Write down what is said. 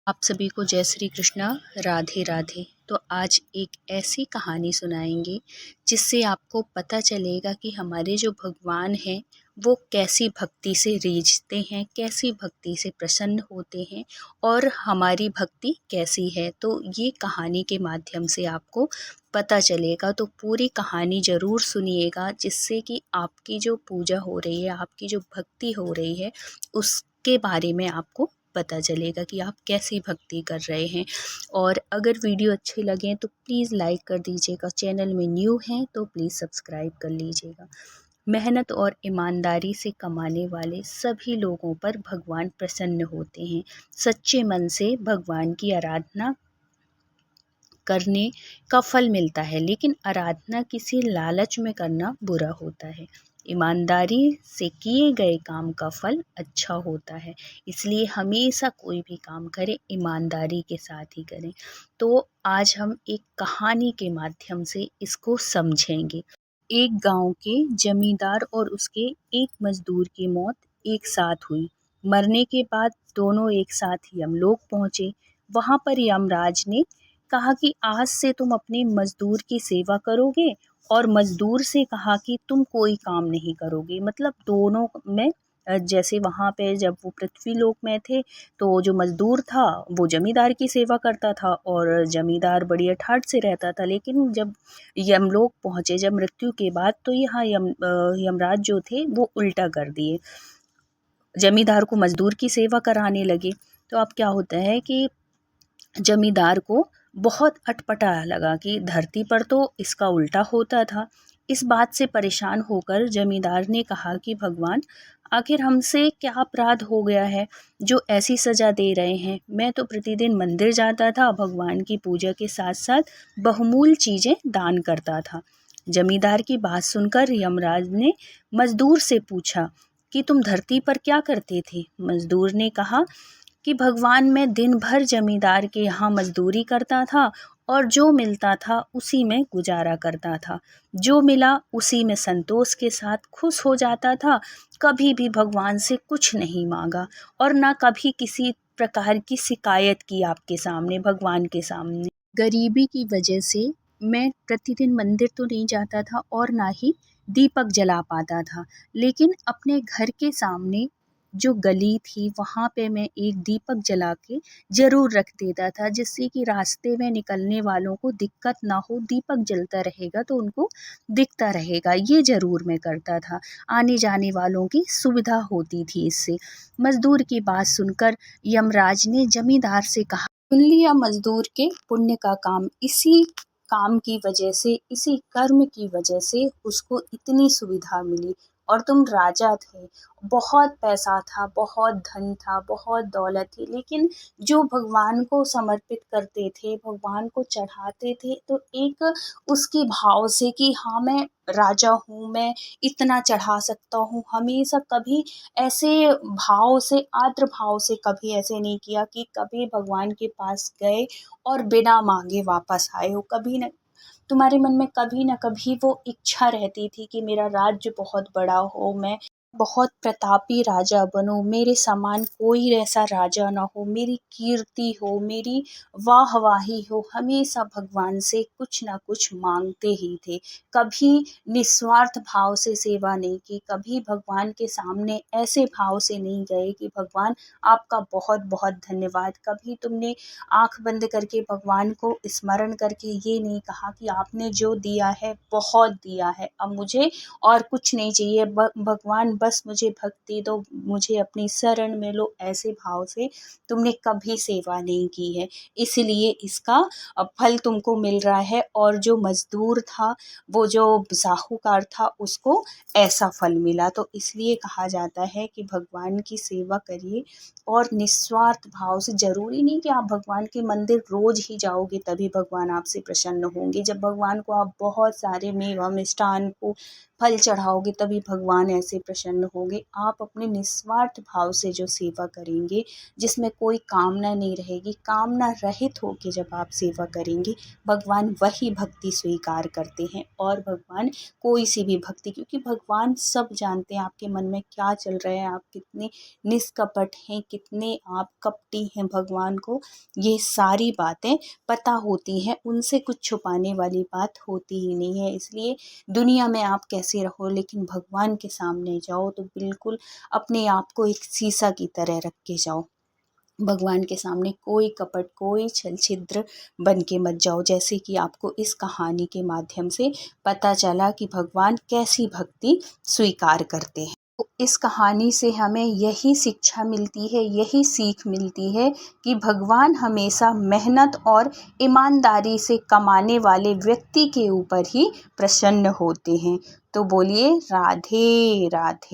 आप सभी को जय श्री कृष्णा, राधे राधे। तो आज एक ऐसी कहानी सुनाएंगे जिससे आपको पता चलेगा कि हमारे जो भगवान हैं वो कैसी भक्ति से रीझते हैं, कैसी भक्ति से प्रसन्न होते हैं और हमारी भक्ति कैसी है। तो ये कहानी के माध्यम से आपको पता चलेगा, तो पूरी कहानी ज़रूर सुनिएगा, जिससे कि आपकी जो पूजा हो रही है, आपकी जो भक्ति हो रही है, उसके बारे में आपको पता चलेगा कि आप कैसी भक्ति कर रहे हैं। और अगर वीडियो अच्छे लगें तो प्लीज़ लाइक कर दीजिएगा, चैनल में न्यू हैं तो प्लीज़ सब्सक्राइब कर लीजिएगा। मेहनत और ईमानदारी से कमाने वाले सभी लोगों पर भगवान प्रसन्न होते हैं। सच्चे मन से भगवान की आराधना करने का फल मिलता है, लेकिन आराधना किसी लालच में करना बुरा होता है। ईमानदारी से किए गए काम का फल अच्छा होता है, इसलिए हमेशा कोई भी काम करें ईमानदारी के साथ ही करें। तो आज हम एक कहानी के माध्यम से इसको समझेंगे। एक गांव के जमींदार और उसके एक मजदूर की मौत एक साथ हुई। मरने के बाद दोनों एक साथ यमलोक पहुंचे। वहां पर यमराज ने कहा कि आज से तुम अपने मजदूर की सेवा करोगे, और मजदूर से कहा कि तुम कोई काम नहीं करोगे। मतलब दोनों में जैसे वहाँ पे जब वो पृथ्वी लोक में थे तो जो मजदूर था वो जमींदार की सेवा करता था और जमींदार बड़ी अठाठ से रहता था। लेकिन जब यमलोक पहुँचे, जब मृत्यु के बाद, तो यहाँ यमराज जो थे वो उल्टा कर दिए, जमींदार को मजदूर की सेवा कराने लगे। तो अब क्या होता है कि जमींदार को बहुत अटपटा लगा कि धरती पर तो इसका उल्टा होता था। इस बात से परेशान होकर जमींदार ने कहा कि भगवान, आखिर हमसे क्या अपराध हो गया है जो ऐसी सजा दे रहे हैं। मैं तो प्रतिदिन मंदिर जाता था, भगवान की पूजा के साथ साथ बहुमूल्य चीजें दान करता था। जमींदार की बात सुनकर यमराज ने मजदूर से पूछा कि तुम धरती पर क्या करते थे। मजदूर ने कहा कि भगवान, मैं दिन भर जमींदार के यहाँ मजदूरी करता था और जो मिलता था उसी में गुजारा करता था। जो मिला उसी में संतोष के साथ खुश हो जाता था। कभी भी भगवान से कुछ नहीं मांगा और ना कभी किसी प्रकार की शिकायत की आपके सामने, भगवान के सामने। गरीबी की वजह से मैं प्रतिदिन मंदिर तो नहीं जाता था और ना ही दीपक जला पाता था, लेकिन अपने घर के सामने जो गली थी वहाँ पे मैं एक दीपक जला के ज़रूर रख देता था, जिससे कि रास्ते में निकलने वालों को दिक्कत ना हो। दीपक जलता रहेगा तो उनको दिखता रहेगा, ये ज़रूर मैं करता था। आने जाने वालों की सुविधा होती थी इससे। मजदूर की बात सुनकर यमराज ने जमींदार से कहा, सुन लिया मजदूर के पुण्य का काम। इसी काम की वजह से, इसी कर्म की वजह से उसको इतनी सुविधा मिली। और तुम राजा थे, बहुत पैसा था, बहुत धन था, बहुत दौलत थी, लेकिन जो भगवान को समर्पित करते थे, भगवान को चढ़ाते थे, तो एक उसके भाव से कि हाँ मैं राजा हूँ, मैं इतना चढ़ा सकता हूँ, हमेशा कभी ऐसे भाव से, आर्द्र भाव से कभी ऐसे नहीं किया कि कभी भगवान के पास गए और बिना मांगे वापस आए हो। कभी न तुम्हारे मन में कभी न कभी वो इच्छा रहती थी कि मेरा राज्य बहुत बड़ा हो, मैं बहुत प्रतापी राजा बनूं, मेरे समान कोई ऐसा राजा ना हो, मेरी कीर्ति हो, मेरी वाहवाही हो। हमेशा भगवान से कुछ ना कुछ मांगते ही थे। कभी निस्वार्थ भाव से सेवा नहीं की, कभी भगवान के सामने ऐसे भाव से नहीं गए कि भगवान आपका बहुत बहुत धन्यवाद। कभी तुमने आंख बंद करके भगवान को स्मरण करके ये नहीं कहा कि आपने जो दिया है बहुत दिया है, अब मुझे और कुछ नहीं चाहिए, भगवान बस मुझे भक्ति दो, मुझे अपनी शरण में लो। ऐसे भाव से तुमने कभी सेवा नहीं की है, इसलिए इसका फल तुमको मिल रहा है। और जो मजदूर था, वो जो साहूकार था, उसको ऐसा फल मिला। तो इसलिए कहा जाता है कि भगवान की सेवा करिए और निस्वार्थ भाव से। जरूरी नहीं कि आप भगवान के मंदिर रोज ही जाओगे तभी भगवान आपसे प्रसन्न होंगे। जब भगवान को आप बहुत सारे मेवा मिष्ठान को फल चढ़ाओगे तभी भगवान ऐसे प्रसन्न होंगे। आप अपने निस्वार्थ भाव से जो सेवा करेंगे, जिसमें कोई कामना नहीं रहेगी, कामना रहित होके जब आप सेवा करेंगे, भगवान वही भक्ति स्वीकार करते हैं। और भगवान कोई सी भी भक्ति, क्योंकि भगवान सब जानते हैं आपके मन में क्या चल रहा है, आप कितने निष्कपट हैं, कितने आप कपटी हैं, भगवान को ये सारी बातें पता होती हैं। उनसे कुछ छुपाने वाली बात होती ही नहीं है। इसलिए दुनिया में आप कैसे रहो, लेकिन भगवान के सामने जाओ तो बिल्कुल अपने आप को एक शीशा की तरह रख के जाओ। भगवान के सामने कोई कपट, कोई छल छिद्र बन के मत जाओ। जैसे कि आपको इस कहानी के माध्यम से पता चला कि भगवान कैसी भक्ति स्वीकार करते हैं। तो इस कहानी से हमें यही शिक्षा मिलती है, यही सीख मिलती है कि भगवान हमेशा मेहनत और ईमानदारी से कमाने वाले व्यक्ति के ऊपर ही प्रसन्न होते हैं। तो बोलिए राधे राधे।